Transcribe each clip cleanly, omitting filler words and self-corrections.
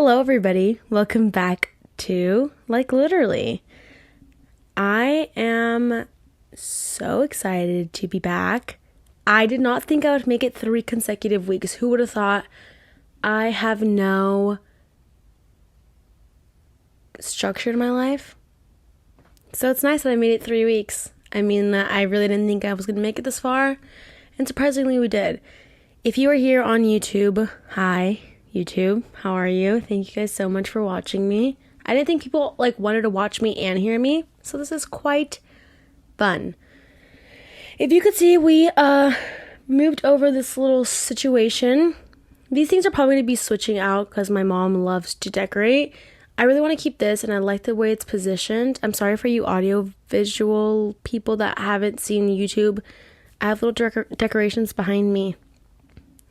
Hello, everybody. Welcome back to Literally. I am so excited to be back. I did not think I would make it 3 consecutive weeks. Who would have thought? I have no structure in my life. So it's nice that I made it 3 weeks. I really didn't think I was going to make it this far. And surprisingly, we did. If you are here on YouTube, hi, YouTube, how are you? Thank you guys so much for watching me. I didn't think people wanted to watch me and hear me, so this is quite fun. If you could see, we moved over this little situation. These things are probably going to be switching out because my mom loves to decorate. I really want to keep this, and I like the way it's positioned. I'm sorry for you audio visual people that haven't seen YouTube. I have little decorations behind me,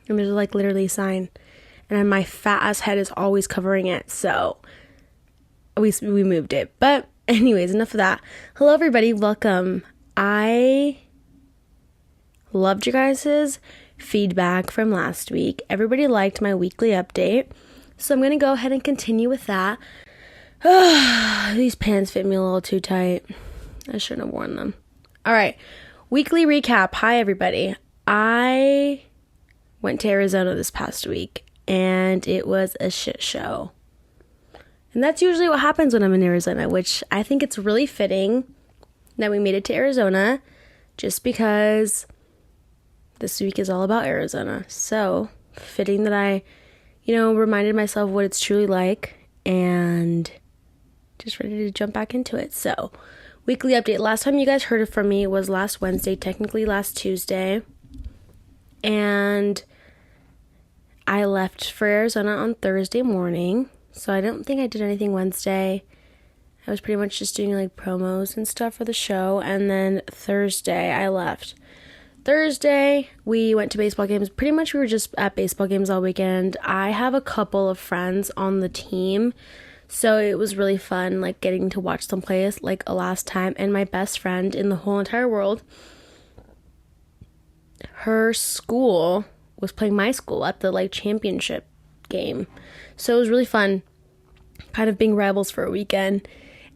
and there's literally a sign. And my fat ass head is always covering it, so we moved it. But anyways, enough of that. Hello, everybody. Welcome. I loved you guys' feedback from last week. Everybody liked my weekly update, so I'm going to go ahead and continue with that. These pants fit me a little too tight. I shouldn't have worn them. All right. Weekly recap. Hi, everybody. I went to Arizona this past week, and it was a shit show. And that's usually what happens when I'm in Arizona, which I think it's really fitting that we made it to Arizona just because this week is all about Arizona. So fitting that I, reminded myself what it's truly like and just ready to jump back into it. So weekly update. Last time you guys heard from me was last Wednesday, technically last Tuesday. And I left for Arizona on Thursday morning, so I don't think I did anything Wednesday. I was pretty much just doing promos and stuff for the show, and then Thursday I left. Thursday we went to baseball games. Pretty much we were just at baseball games all weekend. I have a couple of friends on the team, so it was really fun getting to watch them play a last time. And my best friend in the whole entire world, her school was playing my school at the championship game. So it was really fun kind of being rivals for a weekend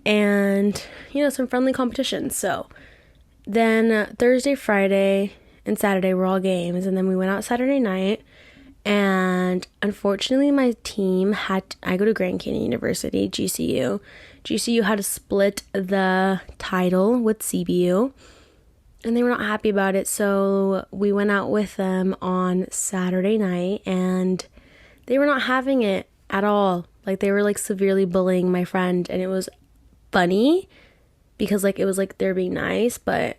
and some friendly competition. So then Thursday, Friday, and Saturday were all games, and then we went out Saturday night. And unfortunately my team I go to Grand Canyon University, GCU had to split the title with CBU. And they were not happy about it, so we went out with them on Saturday night, and they were not having it at all. They were, severely bullying my friend, and it was funny because, it was, they're being nice, but,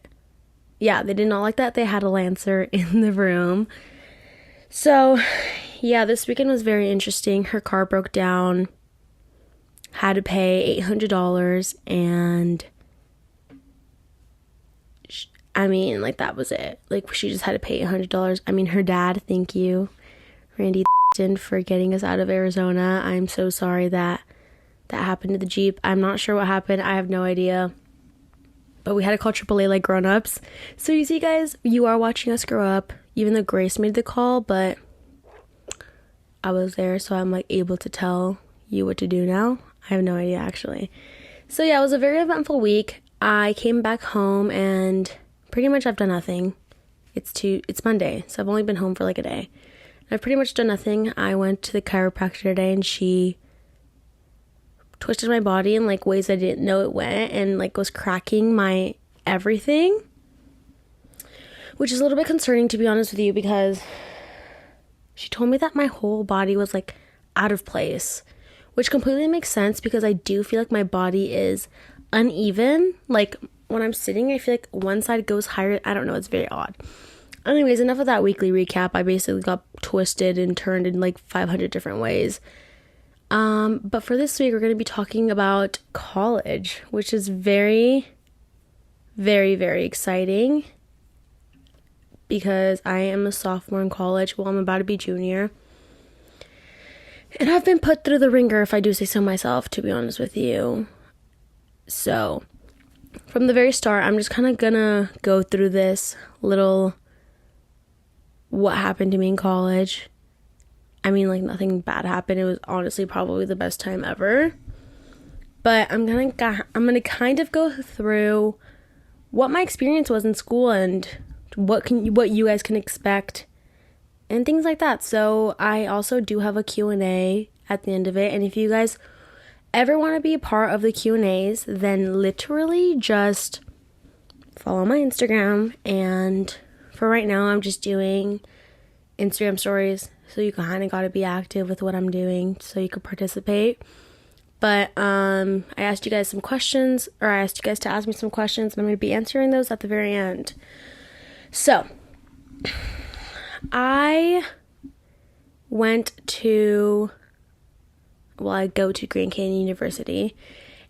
yeah, they did not like that. They had a Lancer in the room. So, yeah, this weekend was very interesting. Her car broke down, had to pay $800, and that was it. She just had to pay $100. Her dad, thank you, Randy, for getting us out of Arizona. I'm so sorry that happened to the Jeep. I'm not sure what happened. I have no idea. But we had to call AAA like grown-ups. So you see, guys, you are watching us grow up. Even though Grace made the call, but I was there, so I'm, able to tell you what to do now. I have no idea, actually. So, yeah, it was a very eventful week. I came back home, and pretty much I've done nothing. It's Monday, so I've only been home for a day. I've pretty much done nothing. I went to the chiropractor today, and she twisted my body in ways I didn't know it went, and was cracking my everything, which is a little bit concerning, to be honest with you, because she told me that my whole body was out of place, which completely makes sense because I do feel my body is uneven. When I'm sitting, I feel one side goes higher. I don't know. It's very odd. Anyways, enough of that weekly recap. I basically got twisted and turned in 500 different ways. But for this week, we're going to be talking about college, which is very, very, very exciting because I am a sophomore in college. Well, I'm about to be junior. And I've been put through the ringer, if I do say so myself, to be honest with you. So from the very start, I'm just kind of gonna go through this little what happened to me in college. I mean, like, nothing bad happened. It was honestly probably the best time ever. But I'm gonna kind of go through what my experience was in school and what you guys can expect and things like that. So I also do have a Q&A at the end of it, and if you guys ever want to be a part of the Q&As, then literally just follow my Instagram. And for right now, I'm just doing Instagram stories, so you kind of got to be active with what I'm doing so you could participate. But I asked you guys some questions, or I asked you guys to ask me some questions, and I'm going to be answering those at the very end. So I go to Grand Canyon University,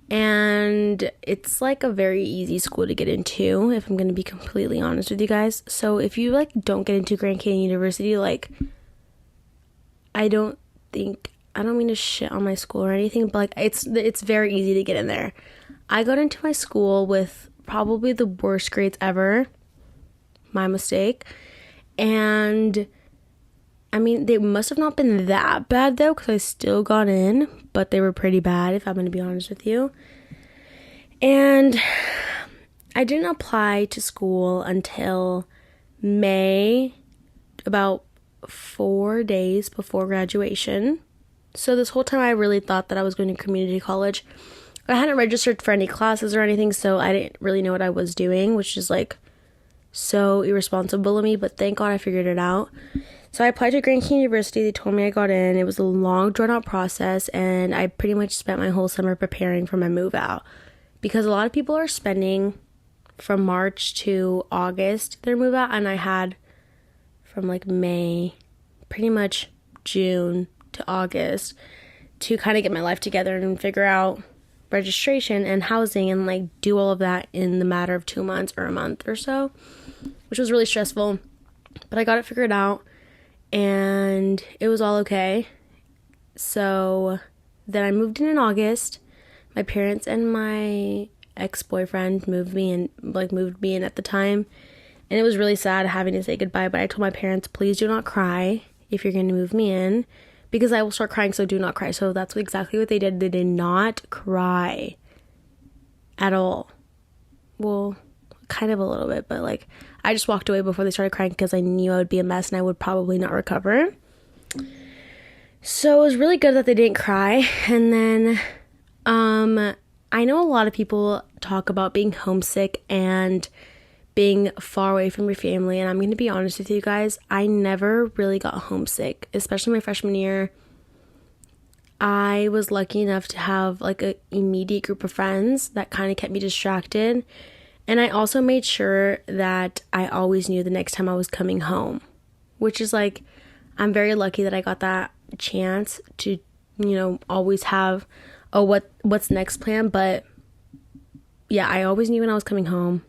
and it's like a very easy school to get into, if I'm going to be completely honest with you guys. So if you like don't get into Grand Canyon University, like, I don't mean to shit on my school or anything, but like it's very easy to get in there. I got into my school with probably the worst grades ever. My mistake. And I mean, they must have not been that bad though, because I still got in, but they were pretty bad, if I'm going to be honest with you. And I didn't apply to school until May, about 4 days before graduation. So this whole time I really thought that I was going to community college. I hadn't registered for any classes or anything, so I didn't really know what I was doing, which is like so irresponsible of me, but thank God I figured it out. So I applied to Grand Canyon University. They told me I got in. It was a long, drawn-out process, and I pretty much spent my whole summer preparing for my move out, because a lot of people are spending from March to August their move out, and I had from like May, pretty much June to August, to kind of get my life together and figure out registration and housing and like do all of that in the matter of 2 months or a month or so, which was really stressful, but I got it figured out and it was all okay. So then I moved in August. My parents and my ex-boyfriend moved me in at the time, and it was really sad having to say goodbye, but I told my parents, please do not cry if you're going to move me in, because I will start crying, so do not cry. So that's exactly what they did. They did not cry at all. Well, kind of a little bit, but like I just walked away before they started crying because I knew I would be a mess and I would probably not recover. So it was really good that they didn't cry. And then I know a lot of people talk about being homesick and being far away from your family, and I'm going to be honest with you guys, I never really got homesick, especially my freshman year. I was lucky enough to have like an immediate group of friends that kind of kept me distracted, and I also made sure that I always knew the next time I was coming home, which is like, I'm very lucky that I got that chance to, always have a what's next plan. But yeah, I always knew when I was coming home.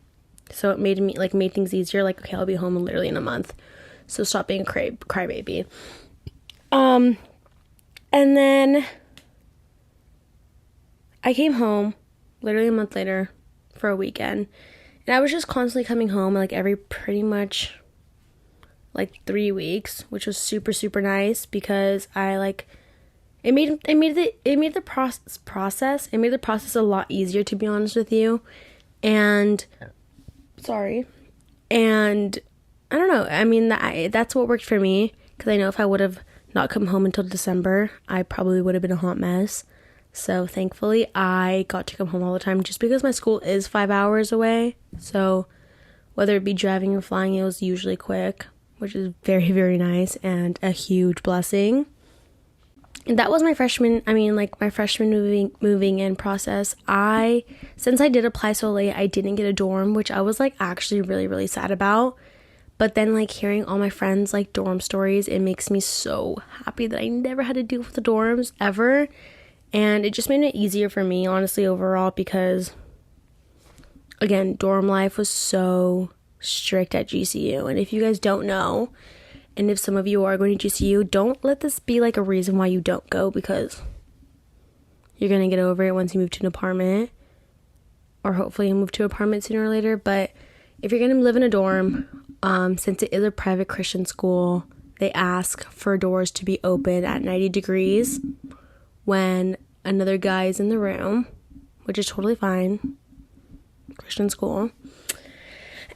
So it made things easier. Like, okay, I'll be home literally in a month. So stop being a crybaby. And then I came home literally a month later for a weekend. And I was just constantly coming home like every pretty much like 3 weeks, which was super, super nice because it made the process a lot easier, to be honest with you. And I don't know. I mean, that's what worked for me, because I know if I would have not come home until December, I probably would have been a hot mess. So thankfully, I got to come home all the time, just because my school is 5 hours away. So whether it be driving or flying, it was usually quick, which is very, very nice and a huge blessing. And that was my freshman moving in process. Since I did apply so late, I didn't get a dorm, which I was like actually really, really sad about. But then like hearing all my friends like dorm stories, it makes me so happy that I never had to deal with the dorms ever. And it just made it easier for me, honestly, overall, because again, dorm life was so strict at GCU. And if you guys don't know, and if some of you are going to GCU, don't let this be like a reason why you don't go, because you're going to get over it once you move to an apartment, or hopefully you move to an apartment sooner or later. But if you're going to live in a dorm, since it is a private Christian school, they ask for doors to be open at 90 degrees when another guy is in the room, which is totally fine. Christian school.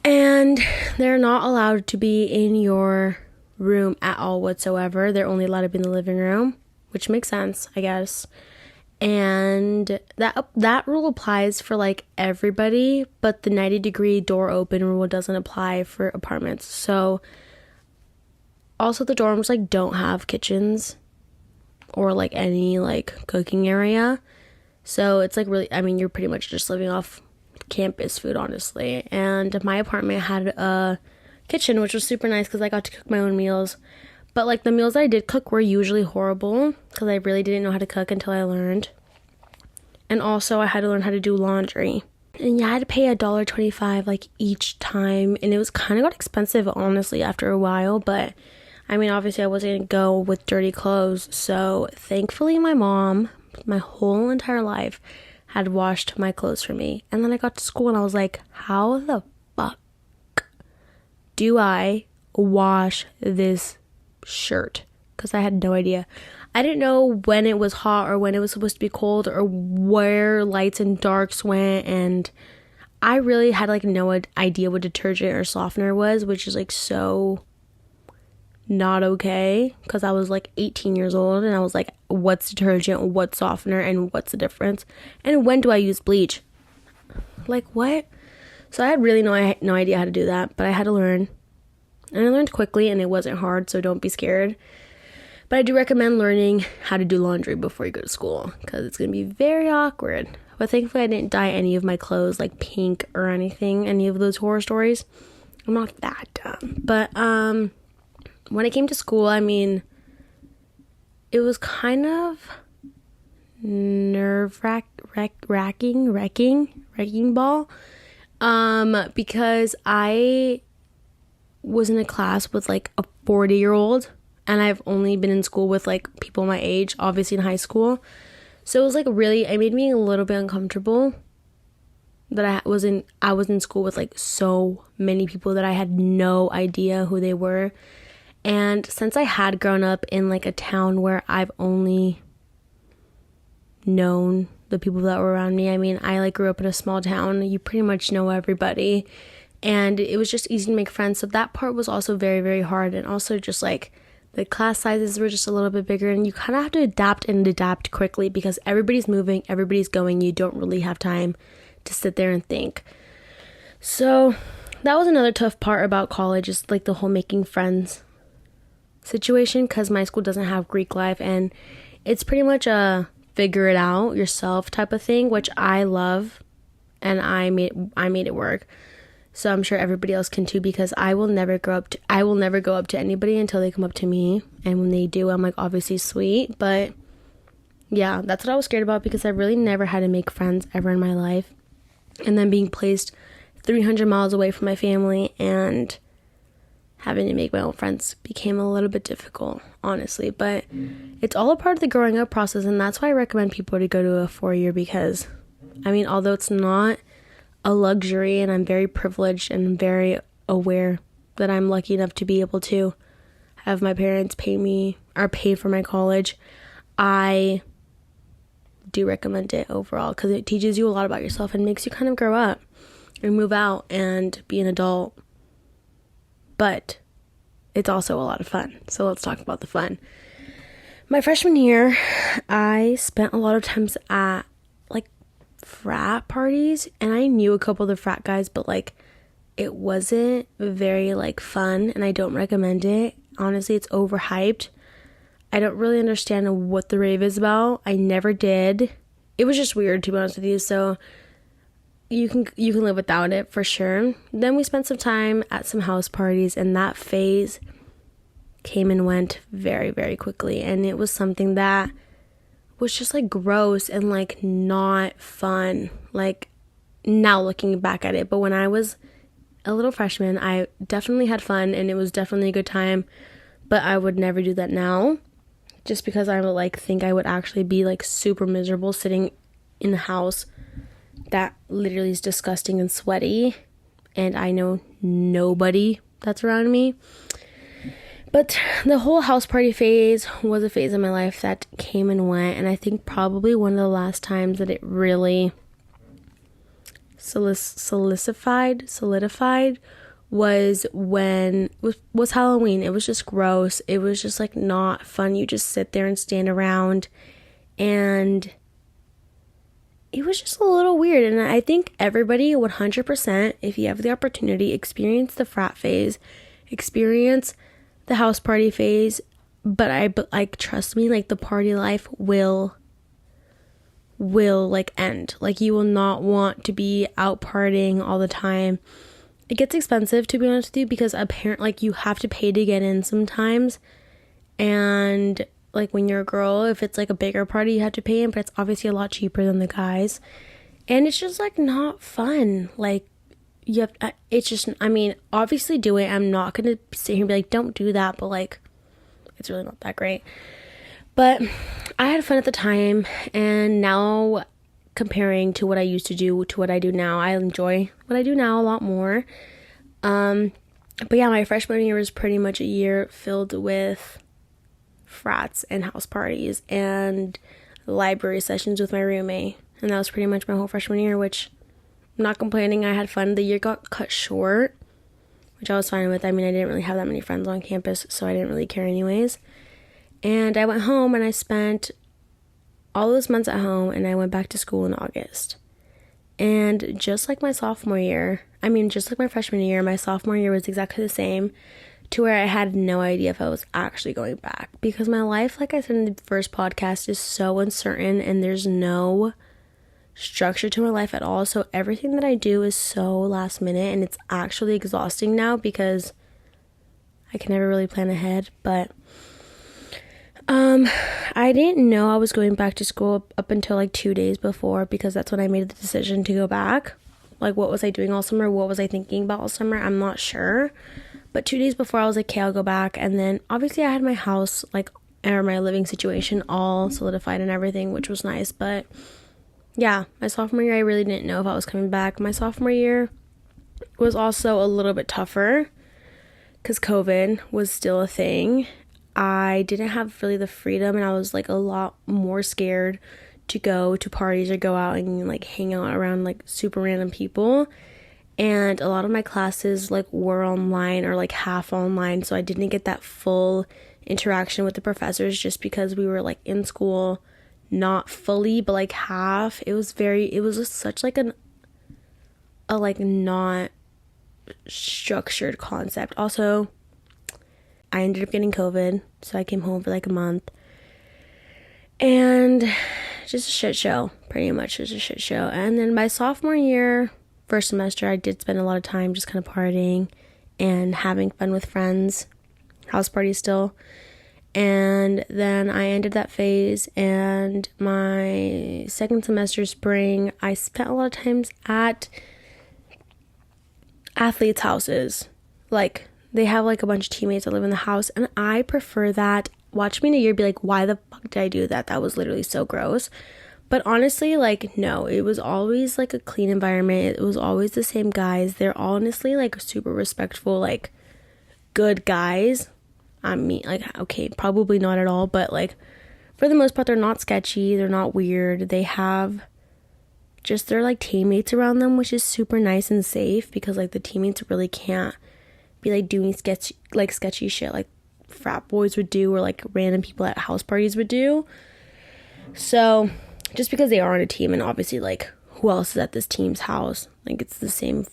And they're not allowed to be in your room at all whatsoever. They're only allowed to be in the living room, which makes sense, I guess. And that rule applies for like everybody, but the 90-degree door open rule doesn't apply for apartments. So also the dorms like don't have kitchens or like any like cooking area. So it's like really, I mean, you're pretty much just living off campus food, honestly. And my apartment had a kitchen, which was super nice because I got to cook my own meals. But like the meals that I did cook were usually horrible because I really didn't know how to cook until I learned. And also I had to learn how to do laundry. And yeah, I had to pay $1.25 like each time. And it was kind of got expensive, honestly, after a while. But I mean, obviously I wasn't going to go with dirty clothes. So thankfully my mom, my whole entire life, had washed my clothes for me. And then I got to school and I was like, how the fuck do I wash this shirt? Because I had no idea. I didn't know when it was hot or when it was supposed to be cold or where lights and darks went, and I really had like no idea what detergent or softener was, which is like so not okay because I was like 18 years old and I was like, what's detergent, what's softener, and what's the difference, and when do I use bleach? Like what? So I had really no idea how to do that, but I had to learn. And I learned quickly, and it wasn't hard, so don't be scared. But I do recommend learning how to do laundry before you go to school, because it's going to be very awkward. But thankfully, I didn't dye any of my clothes, like pink or anything, any of those horror stories. I'm not that dumb. But when it came to school, I mean, it was kind of wrecking ball. Because I was in a class with like a 40-year-old, and I've only been in school with like people my age, obviously in high school. So it was like really, it made me a little bit uncomfortable that I was in school with like so many people that I had no idea who they were. And since I had grown up in like a town where I've only known the people that were around me, I mean, I like grew up in a small town. You pretty much know everybody. And it was just easy to make friends. So that part was also very, very hard. And also just like the class sizes were just a little bit bigger. And you kind of have to adapt quickly because everybody's moving, everybody's going. You don't really have time to sit there and think. So that was another tough part about college, is like the whole making friends situation, because my school doesn't have Greek life. And it's pretty much a figure it out yourself type of thing, which I love. And I made it work. So I'm sure everybody else can too, because I will never go up to anybody until they come up to me. And when they do, I'm like obviously sweet. But yeah, that's what I was scared about, because I really never had to make friends ever in my life. And then being placed 300 miles away from my family and having to make my own friends became a little bit difficult, honestly. But it's all a part of the growing up process. And that's why I recommend people to go to a 4-year, because I mean, although it's not a luxury, and I'm very privileged and very aware that I'm lucky enough to be able to have my parents pay for my college, I do recommend it overall, because it teaches you a lot about yourself and makes you kind of grow up and move out and be an adult. But it's also a lot of fun. So let's talk about the fun. My freshman year, I spent a lot of times at like frat parties, and I knew a couple of the frat guys, but like it wasn't very like fun, and I don't recommend it. Honestly, it's overhyped. I don't really understand what the rave is about. I never did. It was just weird, to be honest with you. So you can live without it for sure. Then we spent some time at some house parties, and that phase came and went very, very quickly. And it was something that was just like gross and like not fun, like now looking back at it. But when I was a little freshman, I definitely had fun, and it was definitely a good time. But I would never do that now, just because I would like think I would actually be like super miserable sitting in a house that literally is disgusting and sweaty, and I know nobody that's around me. But the whole house party phase was a phase in my life that came and went, and I think probably one of the last times that it really solidified was when was Halloween. It was just gross. It was just like not fun. You just sit there and stand around, and it was just a little weird. And I think everybody 100%, if you have the opportunity, experience the frat phase, experience the house party phase, but like, trust me, like, the party life will like end. Like, you will not want to be out partying all the time. It gets expensive, to be honest with you, because apparently, like, you have to pay to get in sometimes, and like, when you're a girl, if it's like a bigger party, you have to pay in, but it's obviously a lot cheaper than the guys, and it's just like not fun. Like, you have, it's just, I mean, obviously do it. I'm not gonna sit here and be like, don't do that, but like, it's really not that great. But I had fun at the time, and now comparing to what I used to do to what I do now, I enjoy what I do now a lot more. But yeah, my freshman year was pretty much a year filled with frats and house parties and library sessions with my roommate, and that was pretty much my whole freshman year, which I'm not complaining. I had fun. The year got cut short, which I was fine with. I mean, I didn't really have that many friends on campus, so I didn't really care anyways. And I went home and I spent all those months at home, and I went back to school in August. And just like my sophomore year, I mean, just like my freshman year, my sophomore year was exactly the same, to where I had no idea if I was actually going back, because my life, like I said in the first podcast, is so uncertain, and there's no structure to my life at all. So everything that I do is so last minute, and it's actually exhausting now because I can never really plan ahead. But I didn't know I was going back to school up until like 2 days before, because that's when I made the decision to go back. Like, what was I doing all summer? What was I thinking about all summer? I'm not sure. But 2 days before, I was like, okay, I'll go back. And then obviously I had my house, like, or my living situation all solidified and everything, which was nice. But yeah, my sophomore year, I really didn't know if I was coming back. My sophomore year was also a little bit tougher because COVID was still a thing. I didn't have really the freedom, and I was like a lot more scared to go to parties or go out and like hang out around like super random people. And a lot of my classes like were online or like half online, so I didn't get that full interaction with the professors just because we were like in school, not fully but like half. It was just such like a like not structured concept. Also, I ended up getting COVID, so I came home for like a month, and just a shit show, pretty much just a shit show. And then my sophomore year, first semester, I did spend a lot of time just kind of partying and having fun with friends, house parties still. And then I ended that phase, and my second semester, spring, I spent a lot of times at athletes' houses. Like, they have like a bunch of teammates that live in the house, and I prefer that. Watch me in a year be like, why the fuck did I do that? That was literally so gross. But honestly, like, no, it was always like a clean environment. It was always the same guys. They're honestly like super respectful, like good guys. I mean, like, okay, probably not at all, but like for the most part, they're not sketchy. They're not weird. They have just their like teammates around them, which is super nice and safe, because like the teammates really can't be like doing sketchy shit like frat boys would do, or like random people at house parties would do. So just because they are on a team, and obviously like who else is at this team's house, like it's the same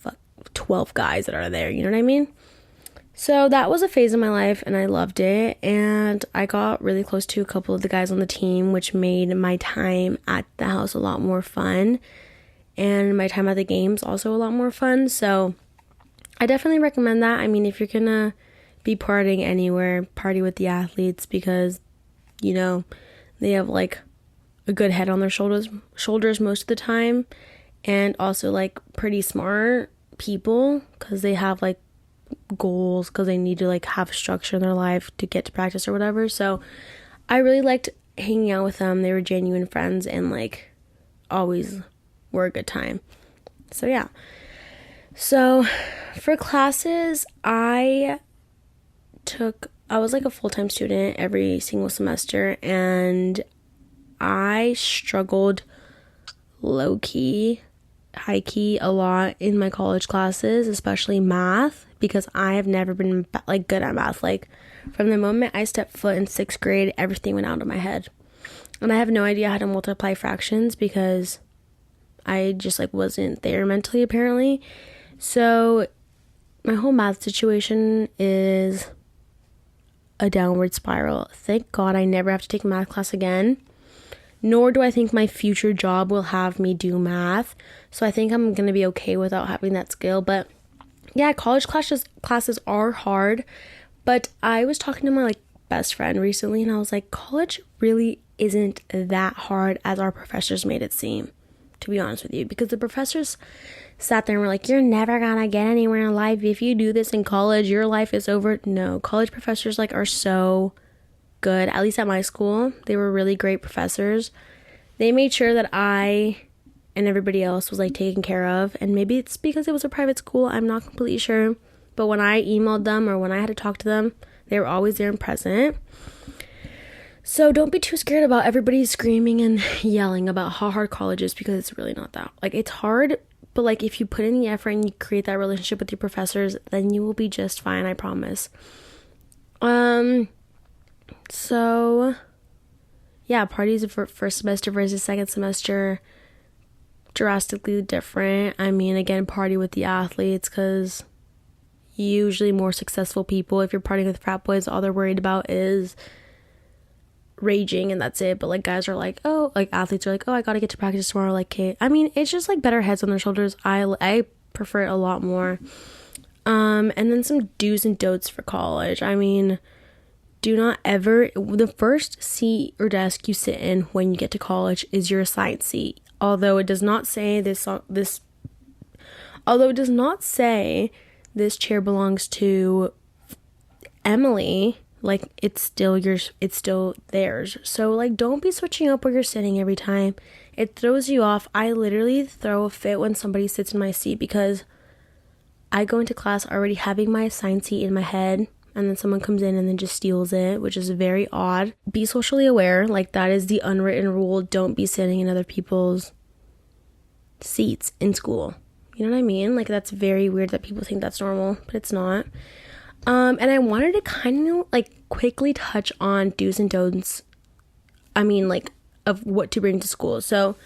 12 guys that are there, you know what I mean? So that was a phase of my life, and I loved it, and I got really close to a couple of the guys on the team, which made my time at the house a lot more fun, and my time at the games also a lot more fun. So I definitely recommend that. I mean, if you're gonna be partying anywhere, party with the athletes, because, you know, they have like a good head on their shoulders most of the time, and also like pretty smart people, because they have like goals, because they need to like have structure in their life to get to practice or whatever. So I really liked hanging out with them. They were genuine friends, and like always were a good time. So yeah. So for classes, I took I was like a full-time student every single semester, and I struggled low-key, high-key a lot in my college classes, especially math, because I have never been like good at math. Like from the moment I stepped foot in 6th grade, everything went out of my head. And I have no idea how to multiply fractions because I just like wasn't there mentally apparently. So my whole math situation is a downward spiral. Thank God I never have to take a math class again. Nor do I think my future job will have me do math. So I think I'm going to be okay without having that skill. But yeah, college classes are hard. But I was talking to my like best friend recently, and I was like, college really isn't that hard as our professors made it seem, to be honest with you. Because the professors sat there and were like, you're never gonna get anywhere in life. If you do this in college, your life is over. No, college professors like are so good. At least at my school, they were really great professors. They made sure that I and everybody else was like taken care of. And maybe it's because it was a private school, I'm not completely sure. But when I emailed them or when I had to talk to them, they were always there and present. So don't be too scared about everybody screaming and yelling about how hard college is, because it's really not that. Like, it's hard, but like if you put in the effort and you create that relationship with your professors, then you will be just fine, I promise. So yeah, parties for first semester versus second semester, drastically different. I mean, again, party with the athletes, because usually more successful people, if you're partying with frat boys, all they're worried about is raging and that's it. But like guys are like, oh, like athletes are like, oh, I gotta get to practice tomorrow. Like, okay, I mean, it's just like better heads on their shoulders. I prefer it a lot more. And then some do's and don'ts for college. I mean, do not ever, the first seat or desk you sit in when you get to college is your assigned seat. Although it does not say this chair belongs to Emily, like it's still theirs. So like, don't be switching up where you're sitting every time. It throws you off. I literally throw a fit when somebody sits in my seat, because I go into class already having my assigned seat in my head, and then someone comes in and then just steals it, which is very odd. Be socially aware. Like, that is the unwritten rule. Don't be sitting in other people's seats in school. You know what I mean? Like, that's very weird that people think that's normal, but it's not. And I wanted to kind of like quickly touch on do's and don'ts. I mean, like, of what to bring to school. So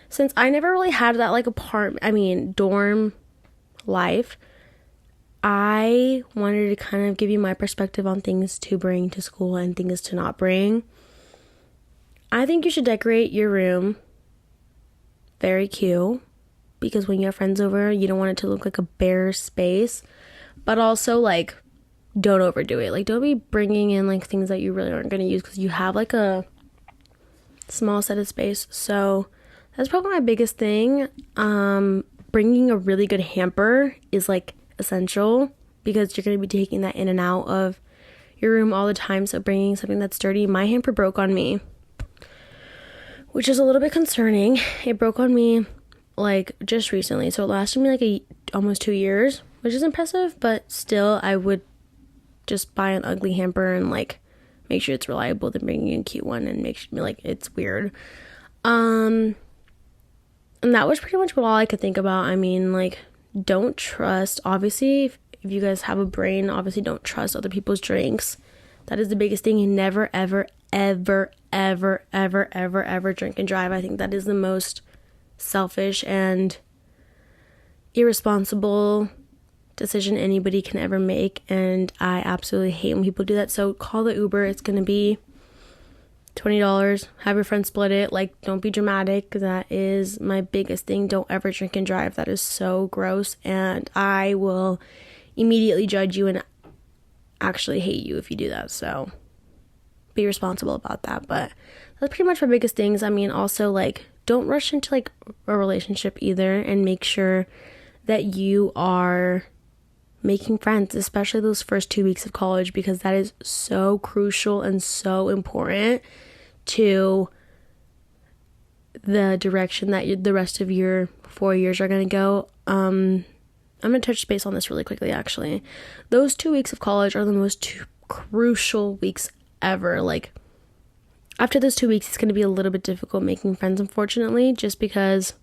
since I never really had that like dorm life, I wanted to kind of give you my perspective on things to bring to school and things to not bring. I think you should decorate your room very cute, because when you have friends over, you don't want it to look like a bare space. But also, like, don't overdo it. Like, don't be bringing in like things that you really aren't going to use, because you have like a small set of space. So that's probably my biggest thing. Bringing a really good hamper is like essential, because you're going to be taking that in and out of your room all the time. So bringing something that's sturdy. My hamper broke on me, which is a little bit concerning. It broke on me like just recently, so it lasted me like almost 2 years, which is impressive. But still, I would just buy an ugly hamper and like make sure it's reliable than bringing a cute one and make sure like it's weird. And that was pretty much all I could think about. I mean, like, don't trust, obviously, if you guys have a brain, obviously don't trust other people's drinks. That is the biggest thing. You never, ever, ever, ever, ever, ever, ever drink and drive. I think that is the most selfish and irresponsible decision anybody can ever make, and I absolutely hate when people do that. So call the Uber. It's going to be $20. Have your friend split it. Like, don't be dramatic, because that is my biggest thing. Don't ever drink and drive. That is so gross, and I will immediately judge you and actually hate you if you do that. So be responsible about that. But that's pretty much my biggest things. I mean, also, like, don't rush into like a relationship either, and make sure that you are making friends, especially those first 2 weeks of college, because that is so crucial and so important to the direction that the rest of your 4 years are going to go. I'm going to touch base on this really quickly, actually. Those 2 weeks of college are the most crucial weeks ever. Like, after those 2 weeks, it's going to be a little bit difficult making friends, unfortunately, just because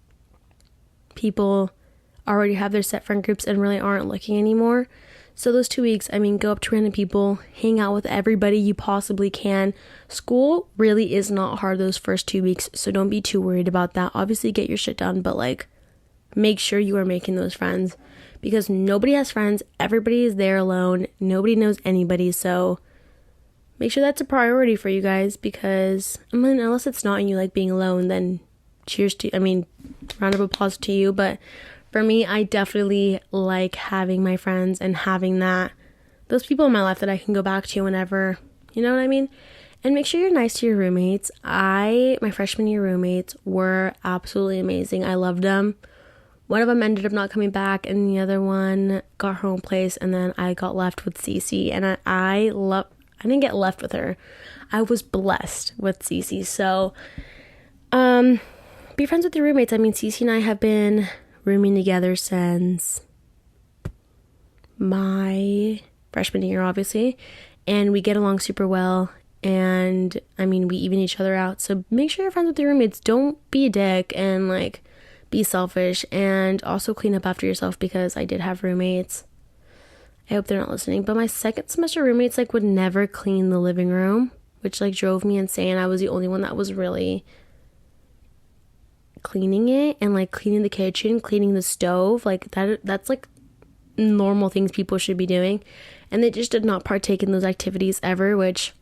people already have their set friend groups and really aren't looking anymore. So those 2 weeks, I mean, go up to random people, hang out with everybody you possibly can. School really is not hard those first 2 weeks, so don't be too worried about that. Obviously, get your shit done, but like, make sure you are making those friends, because nobody has friends. Everybody is there alone. Nobody knows anybody, so make sure that's a priority for you guys, because, I mean, unless it's not and you like being alone, then round of applause to you. But for me, I definitely like having my friends and having those people in my life that I can go back to whenever, you know what I mean? And make sure you're nice to your roommates. My freshman year roommates were absolutely amazing. I loved them. One of them ended up not coming back, and the other one got her own place, and then I got left with Cece, and I didn't get left with her. I was blessed with Cece. So, be friends with your roommates. I mean, Cece and I have been rooming together since my freshman year, obviously, and we get along super well, and I mean, we even each other out. So make sure you're friends with your roommates. Don't be a dick and like be selfish, and also clean up after yourself, because I did have roommates. I hope they're not listening, but my second semester roommates like would never clean the living room, which like drove me insane. I was the only one that was really cleaning it, and like cleaning the kitchen, cleaning the stove, like that's like normal things people should be doing, and they just did not partake in those activities ever, which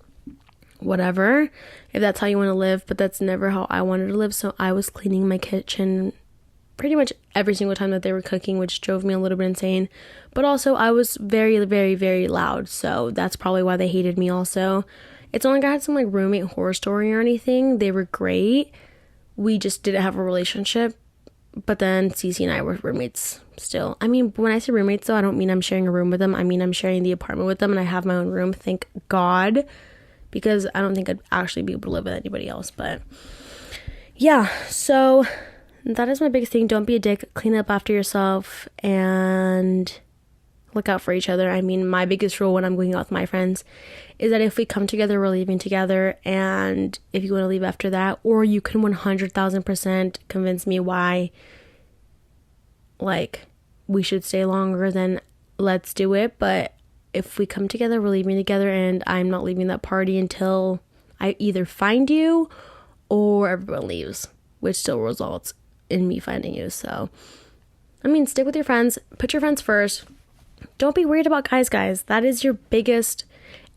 whatever, if that's how you want to live, but that's never how I wanted to live. So I was cleaning my kitchen pretty much every single time that they were cooking, which drove me a little bit insane. But also I was very, very, very loud, so that's probably why they hated me also. It's not like I had some like roommate horror story or anything. They were great. We just didn't have a relationship. But then Cece and I were roommates still. I mean, when I say roommates though, I don't mean I'm sharing a room with them. I mean I'm sharing the apartment with them, and I have my own room, thank God, because I don't think I'd actually be able to live with anybody else. But yeah, so that is my biggest thing. Don't be a dick. Clean up after yourself and look out for each other. I mean, my biggest rule when I'm going out with my friends is that if we come together, we're leaving together. And if you want to leave after that, or you can 100,000% convince me why, like, we should stay longer, then let's do it. But if we come together, we're leaving together, and I'm not leaving that party until I either find you or everyone leaves, which still results in me finding you. So, I mean, stick with your friends. Put your friends first. Don't be worried about guys. That is your biggest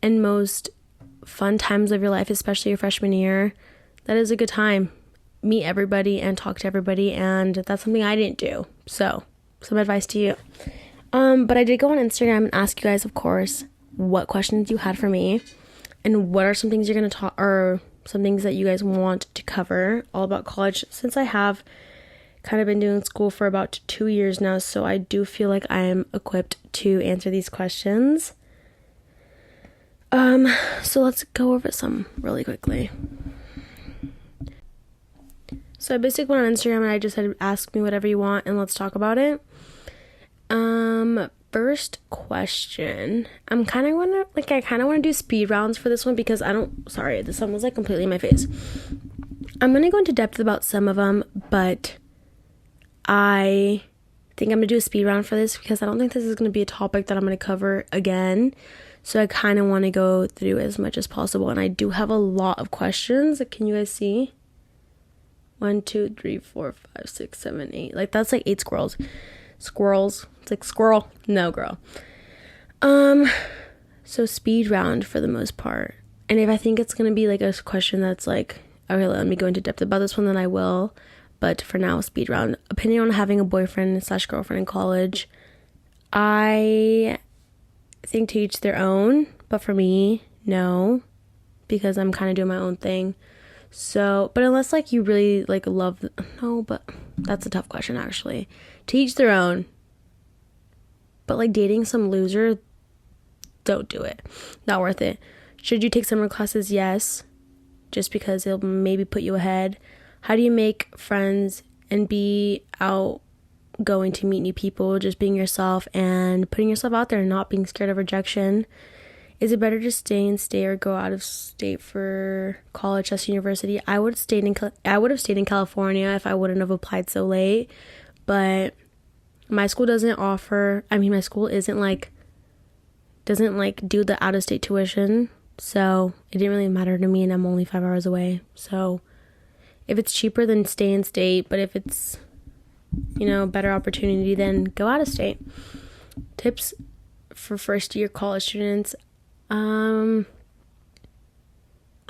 and most fun times of your life, especially your freshman year. That is a good time. Meet everybody and talk to everybody, and that's something I didn't do. So, some advice to you. But I did go on Instagram and ask you guys, of course, what questions you had for me, and what are some things you're going to talk, or some things that you guys want to cover all about college, since I have kind of been doing school for about 2 years now, so I do feel like I am equipped to answer these questions. So let's go over some really quickly. So I basically went on Instagram and I just said, ask me whatever you want and let's talk about it. First question. I kind of want to do speed rounds for this one, because this one was like completely in my face. I'm going to go into depth about some of them, but I think I'm going to do a speed round for this, because I don't think this is going to be a topic that I'm going to cover again. So I kind of want to go through as much as possible. And I do have a lot of questions. Can you guys see? 1, 2, 3, 4, 5, 6, 7, 8. Like, that's like 8 squirrels. It's like squirrel. No, girl. So speed round for the most part. And if I think it's going to be like a question that's like, okay, let me go into depth about this one, then I will. But for now, speed round. Opinion on having a boyfriend/girlfriend in college. I think to each their own, but for me, no, because I'm kind of doing my own thing. So, but unless like you really like love, no, but that's a tough question actually. To each their own. But like dating some loser, don't do it. Not worth it. Should you take summer classes? Yes, just because it'll maybe put you ahead. How do you make friends and be outgoing to meet new people? Just being yourself and putting yourself out there and not being scared of rejection. Is it better to stay in state or go out of state for college / university? I would have stayed in California if I wouldn't have applied so late. But my school doesn't offer, my school doesn't do the out of state tuition. So it didn't really matter to me, and I'm only 5 hours away. So if it's cheaper, then stay in state. But if it's, better opportunity, then go out of state. Tips for first year college students. I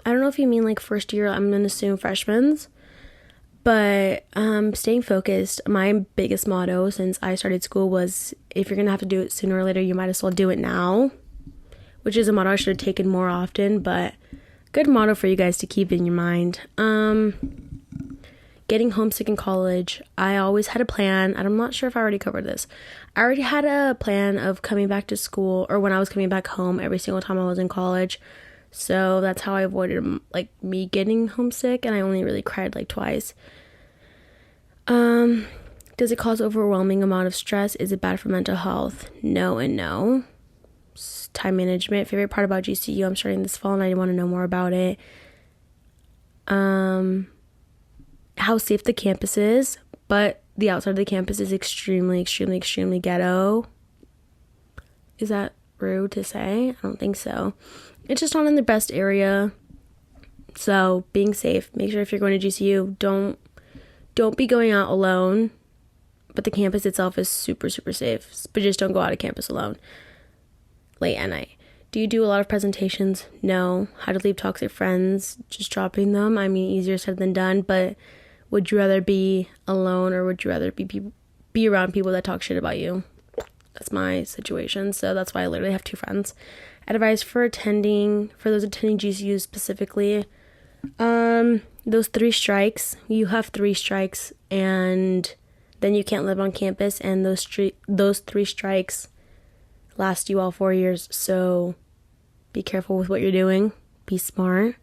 don't know if you mean first year, I'm going to assume freshmen's, but staying focused. My biggest motto since I started school was, if you're going to have to do it sooner or later, you might as well do it now, which is a motto I should have taken more often, but good motto for you guys to keep in your mind. Getting homesick in college. I always had a plan, and I'm not sure if I already covered this. I already had a plan of coming back to school, or when I was coming back home every single time I was in college. So that's how I avoided me getting homesick, and I only really cried twice. Does it cause overwhelming amount of stress? Is it bad for mental health? No and no. Time management. Favorite part about GCU. I'm starting this fall and I want to know more about it. How safe the campus is, but the outside of the campus is extremely, extremely, extremely ghetto. Is that rude to say? I don't think so. It's just not in the best area. So being safe. Make sure if you're going to GCU, don't be going out alone. But the campus itself is super, super safe. But just don't go out of campus alone late at night. Do you do a lot of presentations? No. How to leave toxic friends? Just dropping them. Easier said than done, but would you rather be alone, or would you rather be around people that talk shit about you? That's my situation, so that's why I literally have 2 friends. Advice for those attending GCU specifically, those 3 strikes, you have 3 strikes, and then you can't live on campus, and those 3 strikes last you all 4 years, so be careful with what you're doing. Be smart.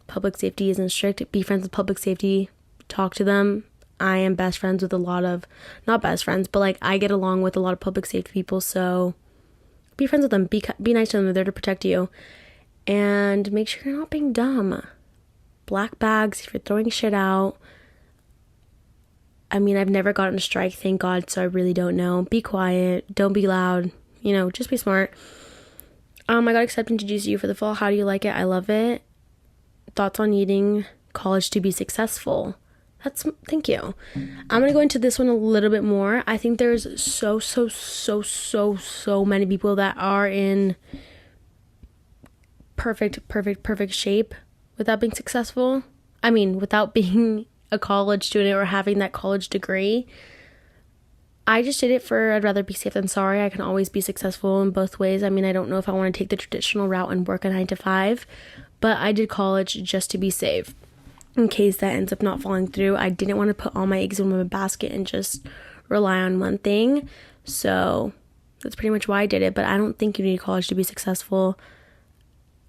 Public safety isn't strict. Be friends with public safety. Talk to them. I am best friends with a lot of, not best friends, but I get along with a lot of public safety people, so be friends with them. Be nice to them. They're there to protect you. And make sure you're not being dumb. Black bags, if you're throwing shit out. I've never gotten a strike, thank God, so I really don't know. Be quiet. Don't be loud. Just be smart. I got accepted to GCU for the fall. How do you like it? I love it. Thoughts on needing college to be successful? Thank you. I'm going to go into this one a little bit more. I think there's so many people that are in perfect shape without being successful. Without being a college student or having that college degree. I just did it for, I'd rather be safe than sorry. I can always be successful in both ways. I don't know if I want to take the traditional route and work a 9 to 5, but I did college just to be safe. In case that ends up not falling through, I didn't want to put all my eggs in one basket and just rely on one thing. So that's pretty much why I did it. But I don't think you need college to be successful.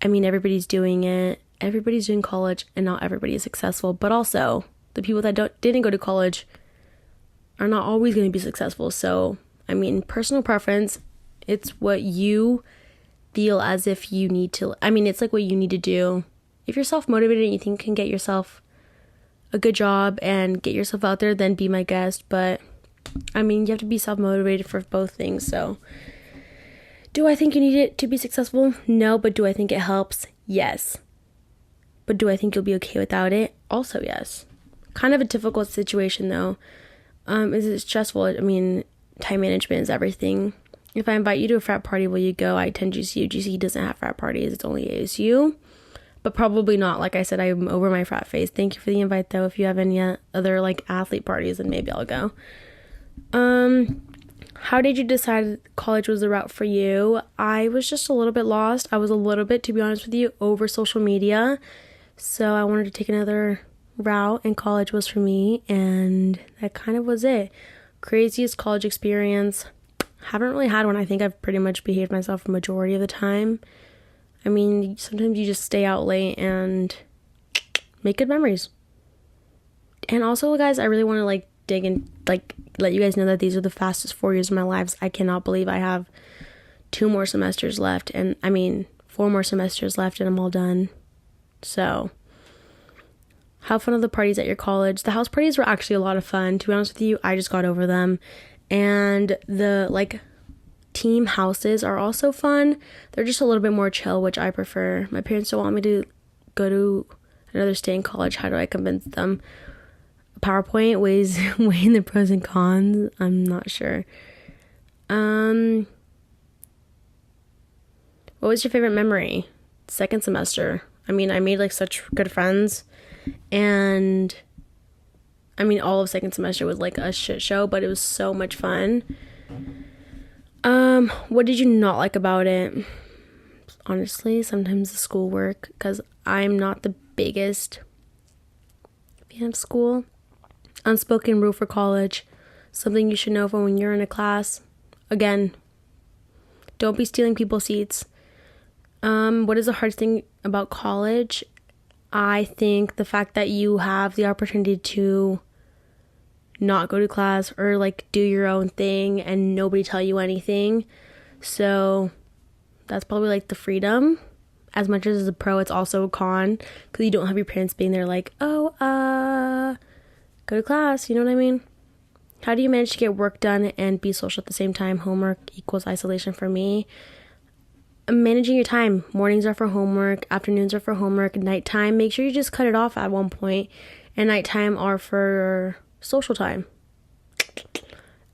Everybody's doing it. Everybody's doing college, and not everybody is successful. But also, the people that didn't go to college are not always going to be successful. So, personal preference, it's what you feel as if you need to. It's what you need to do. If you're self-motivated and you think you can get yourself a good job and get yourself out there, then be my guest. But, you have to be self-motivated for both things. So, do I think you need it to be successful? No, but do I think it helps? Yes. But do I think you'll be okay without it? Also, yes. Kind of a difficult situation, though. Is it stressful? Time management is everything. If I invite you to a frat party, will you go? I attend GCU. GCU doesn't have frat parties. It's only ASU. But probably not. Like I said, I'm over my frat phase. Thank you for the invite, though. If you have any other, athlete parties, then maybe I'll go. How did you decide college was the route for you? I was just a little bit lost. I was a little bit, to be honest with you, over social media. So I wanted to take another route, and college was for me, and that kind of was it. Craziest college experience. Haven't really had one. I think I've pretty much behaved myself the majority of the time. Sometimes you just stay out late and make good memories. And also, guys, I really want to dig in, let you guys know that these are the fastest 4 years of my lives. I cannot believe I have 2 more semesters left, and 4 more semesters left, and I'm all done. So have fun at the parties at your college. The house parties were actually a lot of fun. To be honest with you, I just got over them. And the team houses are also fun. They're just a little bit more chill, which I prefer. My parents don't want me to go to another state in college. How do I convince them? PowerPoint weighing the pros and cons. I'm not sure. What was your favorite memory? Second semester. I made such good friends, and all of second semester was a shit show, but it was so much fun. What did you not like about it? Honestly, sometimes the schoolwork, because I'm not the biggest fan of school. Unspoken rule for college. Something you should know from when you're in a class. Again, don't be stealing people's seats. What is the hardest thing about college? I think the fact that you have the opportunity to not go to class or do your own thing and nobody tell you anything. So that's probably the freedom. As much as a pro, it's also a con, because you don't have your parents being there go to class, you know what I mean? How do you manage to get work done and be social at the same time? Homework equals isolation for me. Managing your time. Mornings are for homework, afternoons are for homework, nighttime, make sure you just cut it off at one point, and nighttime are for social time.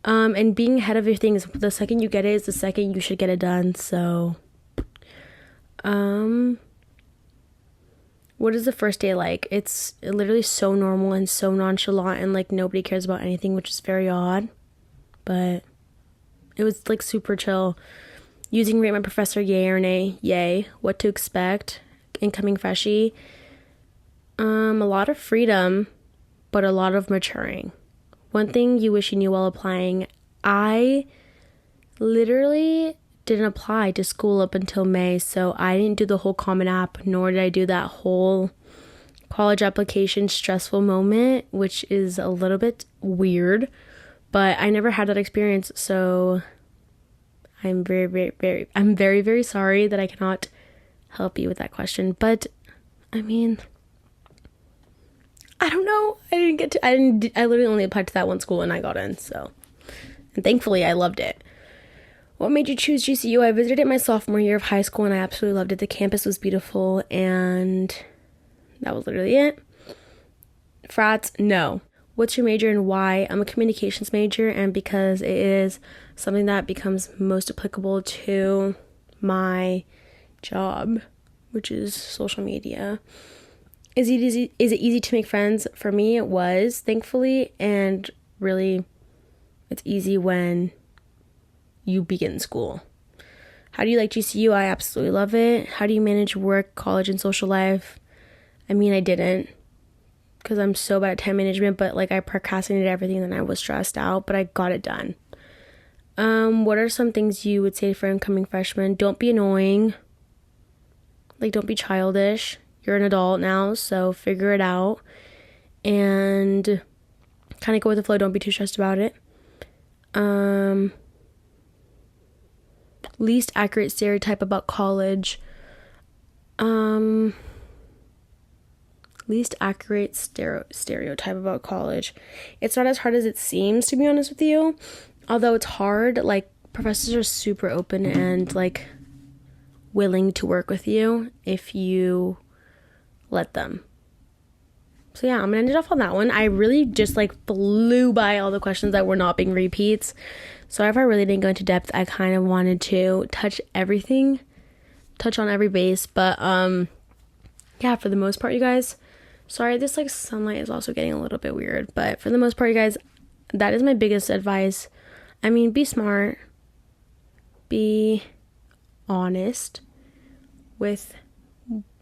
And being ahead of your things. The second you get it is the second you should get it done. So what is the first day like? It's literally so normal and so nonchalant, and nobody cares about anything, which is very odd, but it was super chill. Using Rate My Professor, yay or nay? Yay. What to expect? Incoming freshie. A lot of freedom, but a lot of maturing. One thing you wish you knew while applying. I literally didn't apply to school up until May, so I didn't do the whole Common App, nor did I do that whole college application stressful moment, which is a little bit weird, but I never had that experience, so I'm very, very sorry that I cannot help you with that question. But I don't know. I literally only applied to that one school and I got in, so. And thankfully I loved it. What made you choose GCU? I visited it my sophomore year of high school and I absolutely loved it. The campus was beautiful and that was literally it. Frats, no. What's your major and why? I'm a communications major, and because it is something that becomes most applicable to my job, which is social media. Is it easy to make friends? For me, it was, thankfully, and really, it's easy when you begin school. How do you like GCU? I absolutely love it. How do you manage work, college, and social life? I didn't, because I'm so bad at time management, but I procrastinated everything and I was stressed out, but I got it done. What are some things you would say for incoming freshmen? Don't be annoying. Don't be childish. You're an adult now, so figure it out and kind of go with the flow. Don't be too stressed about it. Least accurate stereotype about college. Least accurate stereotype about college. It's not as hard as it seems, to be honest with you. Although it's hard, professors are super open and willing to work with you if you let them. So yeah, I'm gonna end it off on that one. I really just flew by all the questions that were not being repeats. So if I really didn't go into depth, I kind of wanted to touch on every base. But yeah, for the most part, you guys, sorry, this sunlight is also getting a little bit weird, but for the most part, you guys, that is my biggest advice. Be smart, be honest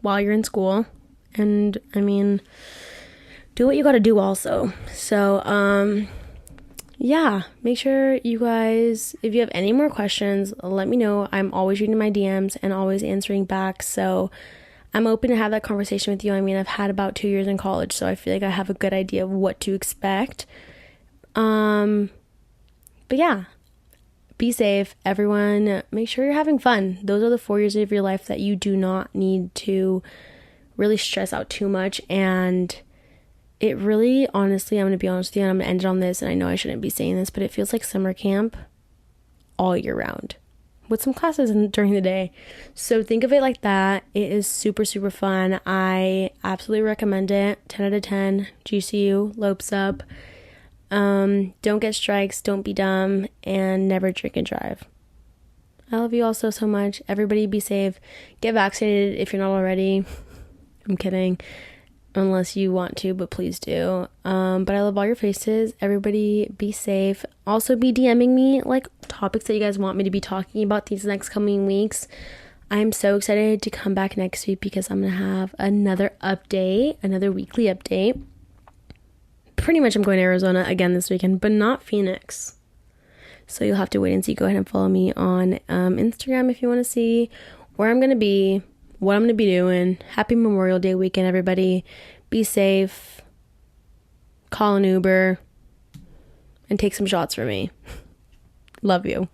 while you're in school, and do what you gotta do also. So yeah, make sure you guys, if you have any more questions, let me know. I'm always reading my DMs and always answering back, so I'm open to have that conversation with you. I've had about 2 years in college, so I feel like I have a good idea of what to expect. But yeah, be safe, everyone. Make sure you're having fun. Those are the 4 years of your life that you do not need to really stress out too much. And it really, honestly, I'm going to be honest with you, and I'm going to end it on this, and I know I shouldn't be saying this, but it feels like summer camp all year round with some classes during the day. So think of it like that. It is super, super fun. I absolutely recommend it. 10 out of 10. GCU, Lopes up. Don't get strikes, don't be dumb, and never drink and drive. I love you all so, so much. Everybody be safe. Get vaccinated if you're not already. I'm kidding. Unless you want to, but please do. But I love all your faces. Everybody be safe. Also be DMing me like topics that you guys want me to be talking about these next coming weeks. I'm so excited to come back next week because I'm going to have another update, another weekly update. Pretty much I'm going to Arizona again this weekend, but not Phoenix. So you'll have to wait and see. Go ahead and follow me on Instagram if you want to see where I'm going to be, what I'm going to be doing. Happy Memorial Day weekend, everybody. Be safe. Call an Uber. And take some shots for me. Love you.